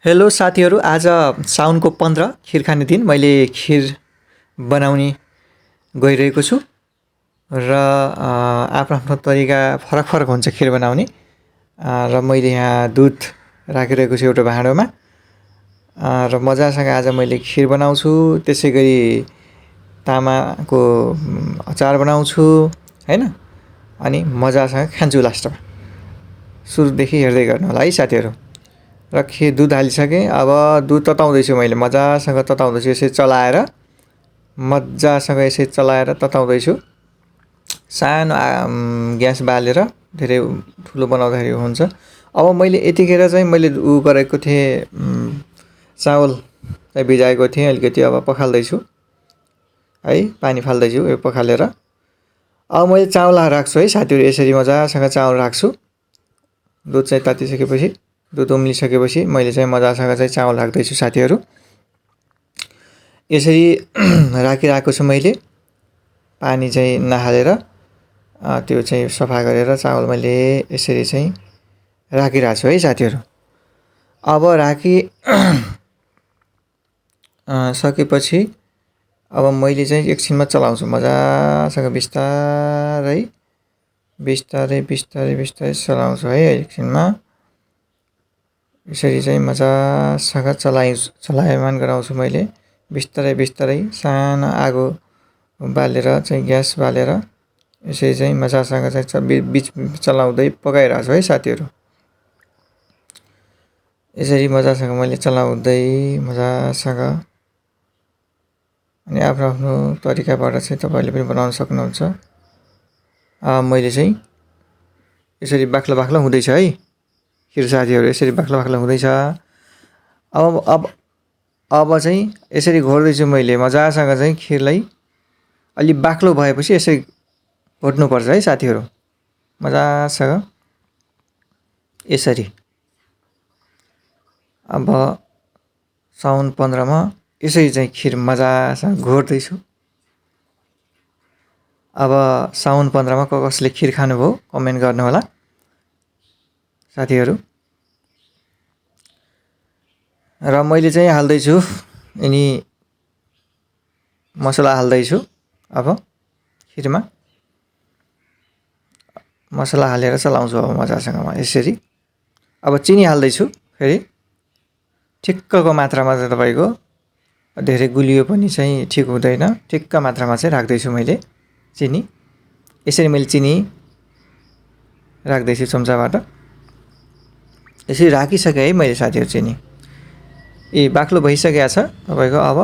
Hello साथीहरू, आज साउनको 15 खिर खाने दिन। मैले खिर बनाउने गइरहेको छु र आफ्नो आफ्नो तरिका फरक फरक हुन्छ खिर बनाउने। र मैले यहाँ दुध राखिरहेको छु एउटा भाँडोमा र मजासँग आज मैले खिर बनाउँछु। त्यसै गरी तामाको अचार बनाउँछु हैन, अनि मजासँग खान्छु लास्टमा। सुरुदेखि हेर्दै गर्नु होला है साथीहरू। र दुध हालिसकेँ। अब दुध तताउँदैछु, मैले मजासँग तताउँदैछु। यसरी चलाएर मजासँग यसरी चलाएर तताउँदैछु। सानो ग्यास बालेर, धेरै ठुलो बनाउँदाखेरि हुन्छ। अब मैले यतिखेर चाहिँ मैले गरेको थिएँ, चावल चाहिँ भिजाएको थिएँ। अलिकति अब पखाल्दैछु है, पानी फाल्दैछु यो पखालेर। अब मैले चावल राख्छु है साथीहरू। यसरी मजासँग चावल राख्छु। दुध चाहिँ तातिसकेपछि, दुध उम्लिसकेपछि मैले चाहिँ मजासँग चाहिँ चावल राख्दैछु साथीहरू। यसरी राखिरहेको छु मैले। पानी चाहिँ नहालेर त्यो चाहिँ सफा गरेर चावल मैले यसरी चाहिँ राखिरहेको छु है साथीहरू। अब राखि सकेपछि अब मैले चाहिँ एकछिनमा चलाउँछु मजासँग, बिस्तारै बिस्तारै बिस्तारै बिस्तारै चलाउँछु है एकछिनमा। यसरी चाहिँ मजासँग चलायमान गराउँछु मैले बिस्तारै बिस्तारै। सानो आगो बालेर चाहिँ ग्यास बालेर यसरी चाहिँ मजासँग चाहिँ बिच चलाउँदै पकाइरहेको छु है साथीहरू। यसरी मजासँग मैले चलाउँदै मजासँग, अनि आफ्नो आफ्नो तरिकाबाट चाहिँ तपाईँले पनि बनाउन सक्नुहुन्छ। मैले चाहिँ यसरी बाक्लो बाक्लो हुँदैछ है खिर साथीहरू। यसरी बाक्लो बाक्लो हुँदैछ। अब चाहिँ यसरी घोर्दैछु मैले मजासँग चाहिँ खिरलाई। अलि बाक्लो भएपछि यसरी घोट्नुपर्छ है साथीहरू, मजासँग यसरी। अब साउन 15 मा यसरी चाहिँ खिर मजासँग घोर्दैछु। अब साउन 15 मा कसले खिर खानुभयो कमेन्ट गर्नु होला साथीहरू। र मैले चाहिँ हाल्दैछु यिनी मसला हाल्दैछु। अब खिरमा मसला हालेर चलाउँछु अब मजासँग यसरी। अब चिनी हाल्दैछु फेरि ठिक्कको मात्रामा चाहिँ। तपाईँको धेरै गुलियो पनि चाहिँ ठिक हुँदैन, ठिक्क मात्रामा चाहिँ राख्दैछु मैले चिनी। यसरी मैले चिनी राख्दैछु चम्चाबाट। यसरी राखिसकेँ है मैले साथीहरू चिनी। बाक्लो भइसकेको छ तपाईँको। अब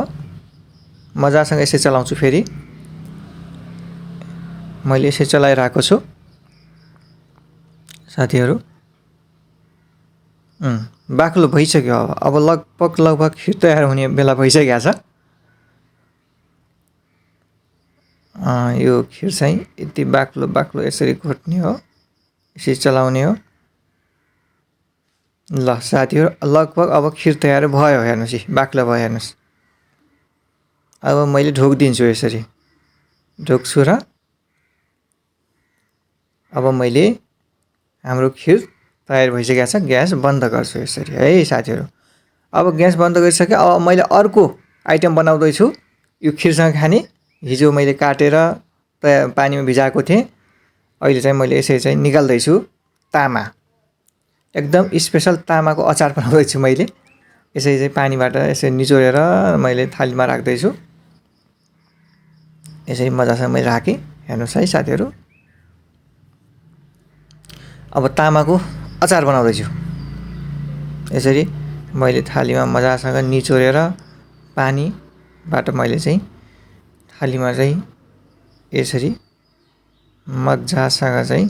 मजासँग यसरी चलाउँछु फेरि। मैले यसरी चलाइरहेको छु साथीहरू। बाक्लो भइसक्यो। अब लगभग खिर तयार हुने बेला भइसकेको छ। यो खिर चाहिँ यति बाक्लो बाक्लो यसरी घोट्ने हो, यसरी चलाउने हो। ल साथीहरू, लगभग अब खिर तयार भयो। हेर्नुहोस्, बाक्लो भयो हेर्नुहोस्। अब मैले ढोकिदिन्छु यसरी, ढोक्छु र अब मैले हाम्रो खिर तयार भइसकेको छ। ग्यास बन्द गर्छु यसरी है साथीहरू। अब ग्यास बन्द गरिसकेँ। अब मैले अर्को आइटम बनाउँदैछु यो खिरसँग खाने। हिजो मैले काटेर पानीमा भिजाएको थिएँ। अहिले चाहिँ मैले यसरी चाहिँ निकाल्दैछु। तामा, एकदम स्पेसल तामाको अचार बनाउँदैछु मैले। यसरी चाहिँ पानीबाट यसरी निचोरेर मैले थालीमा राख्दैछु। यसरी मजासँग मैले राखेँ, हेर्नुहोस् है साथीहरू। अब तामाको अचार बनाउँदैछु। यसरी मैले थालीमा मजासँग निचोरेर पानीबाट मैले चाहिँ थालीमा चाहिँ यसरी मजासँग चाहिँ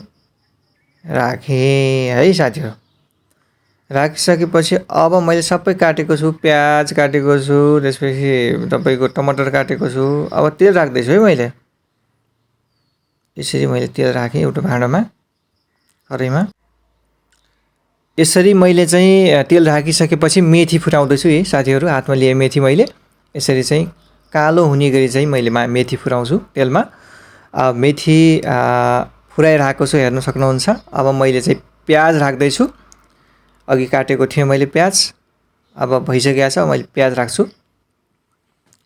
राखेँ है साथीहरू। राखिसकेपछि अब मैले सबै काटेको छु। प्याज काटेको छु, त्यसपछि तपाईँको टमाटर काटेको छु। अब तेल राख्दैछु है मैले। यसरी मैले तेल राखेँ एउटा भाँडामा, कराईमा। यसरी मैले चाहिँ तेल राखिसकेपछि मेथी फुटाउँदैछु है साथीहरू। हातमा लिए मेथी मैले यसरी चाहिँ कालो हुने गरी चाहिँ मैले मेथी फुटाउँछु तेलमा। मेथी फुराइरहेको छु, हेर्न सक्नुहुन्छ। अब मैले चाहिँ प्याज राख्दैछु। अघि काटेको थिएँ मैले प्याज, अब भइसकेको छ। मैले प्याज राख्छु।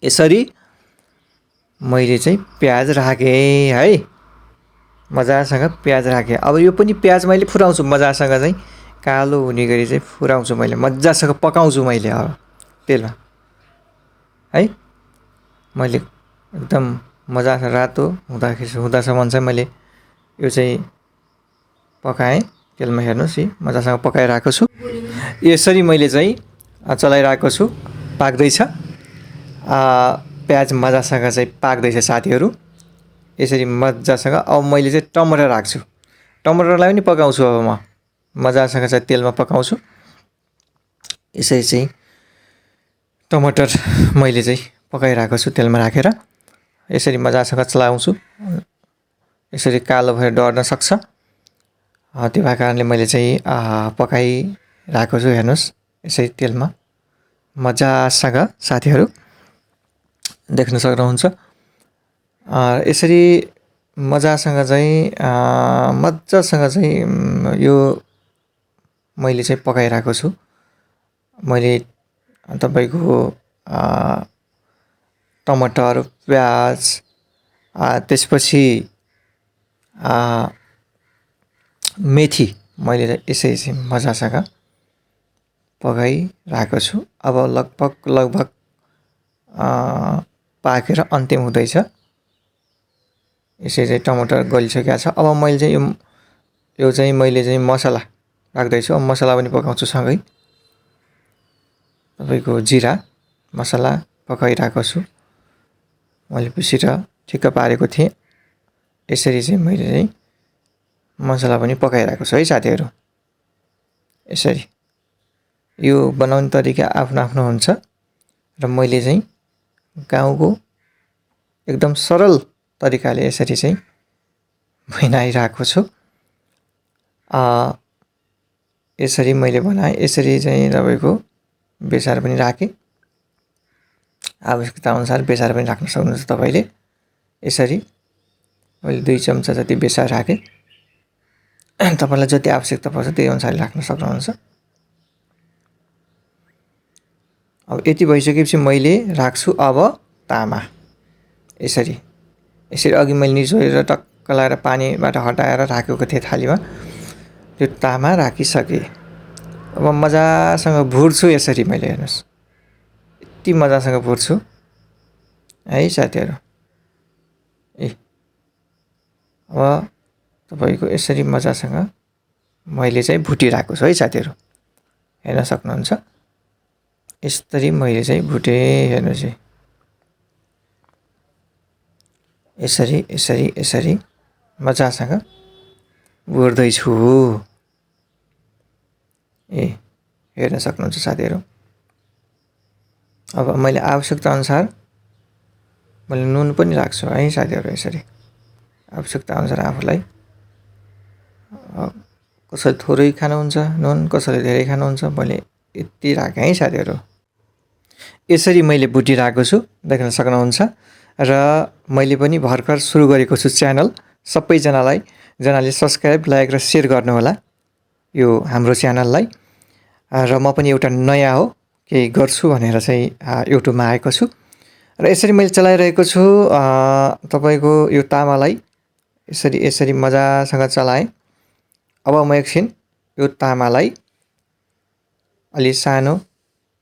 यसरी मैले चाहिँ प्याज राखेँ है, मजासँग प्याज राखेँ। अब यो पनि प्याज मैले फुराउँछु मजासँग, चाहिँ कालो हुने गरी चाहिँ फुराउँछु मैले, मजासँग पकाउँछु मैले अब तेलमा है। मैले एकदम मजासँग रातो हुँदासम्म चाहिँ मैले यो चाहिँ पकाएँ तेलमा। हेर्नुहोस् यी मजासँग पकाइरहेको छु। यसरी मैले चाहिँ चलाइरहेको छु, पाक्दैछ। प्याज मजासँग चाहिँ पाक्दैछ साथीहरू, यसरी मजासँग। अब मैले चाहिँ टमाटर राख्छु, टमाटरलाई पनि पकाउँछु। अब म मजासँग चाहिँ तेलमा पकाउँछु। यसरी चाहिँ टमाटर मैले चाहिँ पकाइरहेको छु तेलमा राखेर। यसरी मजासँग चलाउँछु। यसरी कालो भएर डढ्न सक्छ, त्यो भएको कारणले मैले चाहिँ पकाइरहेको छु। हेर्नुहोस् यसरी तेलमा मजासँग साथीहरू देख्न सक्नुहुन्छ। यसरी मजासँग चाहिँ यो मैले चाहिँ पकाइरहेको छु। मैले तपाईँको टमाटर, प्याज, त्यसपछि मेथी मैले यसरी चाहिँ मजासँग पकाइरहेको छु। अब लगभग पाकेर अन्तिम हुँदैछ। यसरी चाहिँ टमाटर गलिसकेको छ। अब मैले चाहिँ यो चाहिँ मैले चाहिँ मसला राख्दैछु। अब मसला पनि पकाउँछु सँगै। तपाईँको जिरा मसला पकाइरहेको छु। मैले पिसेर ठिक्क पारेको थिएँ। यसरी चाहिँ मैले चाहिँ मसला पनि पकाइरहेको छु है साथीहरू। यसरी यो बनाउने तरिका आफ्नो आफ्नो हुन्छ र मैले चाहिँ गाउँको एकदम सरल तरिकाले यसरी चाहिँ बनाइरहेको छु। यसरी मैले बनाएँ। यसरी चाहिँ तपाईँको बेसार पनि राखेँ, आवश्यकता अनुसार बेसार पनि राख्न सक्नुहुन्छ तपाईँले। यसरी मैले 2 चम्चा जति बेसार राखेँ। तपाईँलाई जति आवश्यकता पर्छ त्यही अनुसारले राख्न सक्नुहुन्छ। अब यति भइसकेपछि मैले राख्छु अब तामा। यसरी अघि मैले निचोरेर टक्क लगाएर पानीबाट हटाएर राखेको थिएँ थालीमा, त्यो तामा राखिसकेँ। अब मजासँग भुट्छु यसरी मैले। हेर्नुहोस् यति मजासँग भुट्छु है साथीहरू। अब तपाईँको यसरी मजासँग मैले चाहिँ भुटिरहेको छु है साथीहरू, हेर्न सक्नुहुन्छ। यसरी मैले चाहिँ भुटेँ। हेर्नुहोस् यसरी मजासँग भुट्दैछु। हेर्न सक्नुहुन्छ साथीहरू। अब मैले आवश्यकता अनुसार मैले नुन पनि राख्छु है साथीहरू। यसरी आवश्यकता अनुसार आफूलाई, कसैले थोरै खानुहुन्छ नुन, कसैले धेरै खानुहुन्छ। मैले यति राखेँ है साथीहरू। यसरी मैले भुटिरहेको छु, देख्न सक्नुहुन्छ। र मैले पनि भर्खर सुरु गरेको छु च्यानल। सबैजनाले सब्सक्राइब, लाइक र सेयर गर्नुहोला यो हाम्रो च्यानललाई। र म पनि एउटा नयाँ हो, केही गर्छु भनेर चाहिँ युट्युबमा आएको छु। र यसरी मैले चलाइरहेको छु तपाईँको यो तामालाई। यसरी मजासँग चलाएँ। अब म एकछिन यो तामालाई अलि सानो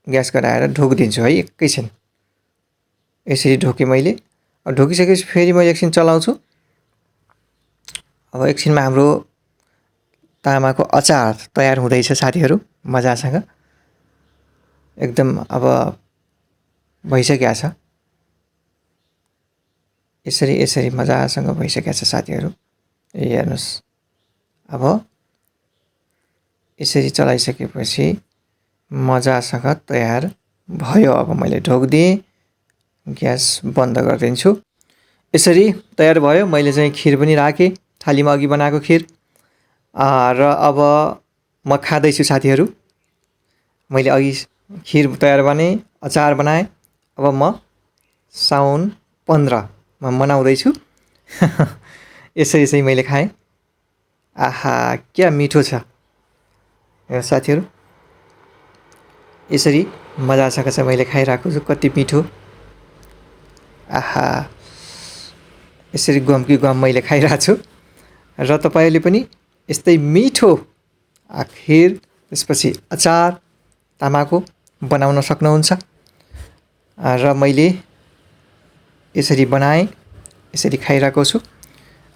ग्यास गराएर ढोकिदिन्छु है एकैछिन। यसरी ढोकेँ मैले। ढोकिसकेपछि फेरि मैले एकछिन चलाउँछु। अब एकछिनमा हाम्रो तामाको अचार तयार हुँदैछ साथीहरू, मजासँग एकदम अब भइसकेको छ। यसरी मजासँग भइसकेको छ साथीहरू। हेर्नुहोस् अब यसरी चलाइसकेपछि मजासँग तयार भयो। अब मैले ढोकिदिएँ, ग्यास बन्द गरिदिन्छु। यसरी तयार भयो। मैले चाहिँ खिर पनि राखेँ थालीमा, अघि बनाएको खिर। र अब म खाँदैछु साथीहरू। मैले अघि खिर तयार बनाएँ, अचार बनाएँ। अब म साउन 15मा मनाउँदैछु। यसरी चाहिँ मैले खाएँ। आहा क्या मिठो छ साथीहरू। यसरी मजासँग चाहिँ मैले खाइरहेको छु। कति मिठो, आहा, यसरी गम कि गम मैले खाइरहेको छु। र तपाईँहरूले पनि यस्तै मिठो खिर, त्यसपछि अचार तामाको बनाउन सक्नुहुन्छ। र मैले यसरी बनाएँ, यसरी खाइरहेको छु।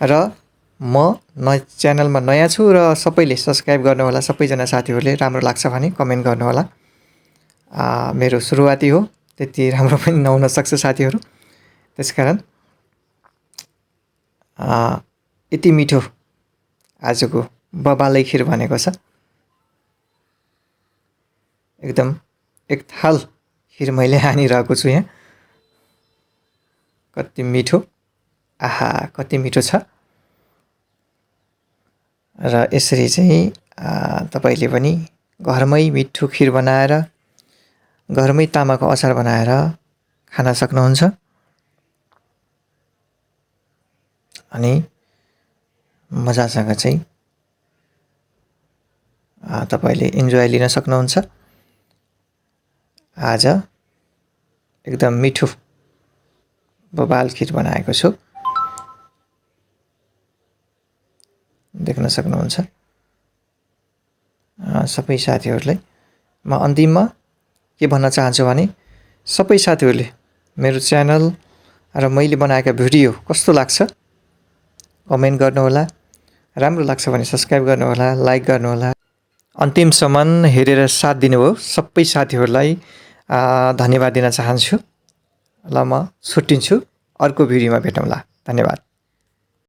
र म च्यानलमा नयाँ छु र सबैले सब्सक्राइब गर्नुहोला। सबैजना साथीहरूले राम्रो लाग्छ भने कमेन्ट गर्नुहोला। मेरो सुरुवाती हो, त्यति राम्रो पनि नहुन सक्छ साथीहरू। त्यसकारण यति मिठो आजको बबालै खिर भनेको छ। एकदम एक थाल खिर मैले हानिरहेको छु यहाँ। कति मिठो, आहा, कति मिठो छ। र यसरी चाहिँ तपाईँले पनि घरमै मिठो खिर बनाएर, घरमै तामाको अचार बनाएर खान सक्नुहुन्छ। अनि मजासँग चाहिँ तपाईँले इन्जोय लिन सक्नुहुन्छ। आज एकदम मिठो बबाल खिर बनाएको छु, देख्न सक्नुहुन्छ। सबै साथीहरूलाई म अन्तिममा के भन्न चाहन्छु भने, सबै साथीहरूले मेरो च्यानल र मैले बनाएका भिडियो कस्तो लाग्छ कमेन्ट गर्नुहोला। राम्रो लाग्छ भने सब्सक्राइब गर्नुहोला, लाइक गर्नुहोला। अन्तिमसम्म हेरेर साथ दिनुभयो सबै साथीहरूलाई धन्यवाद दिन चाहन्छु। ल म छुट्टिन्छु, अर्को भिडियोमा भेटौँला। धन्यवाद।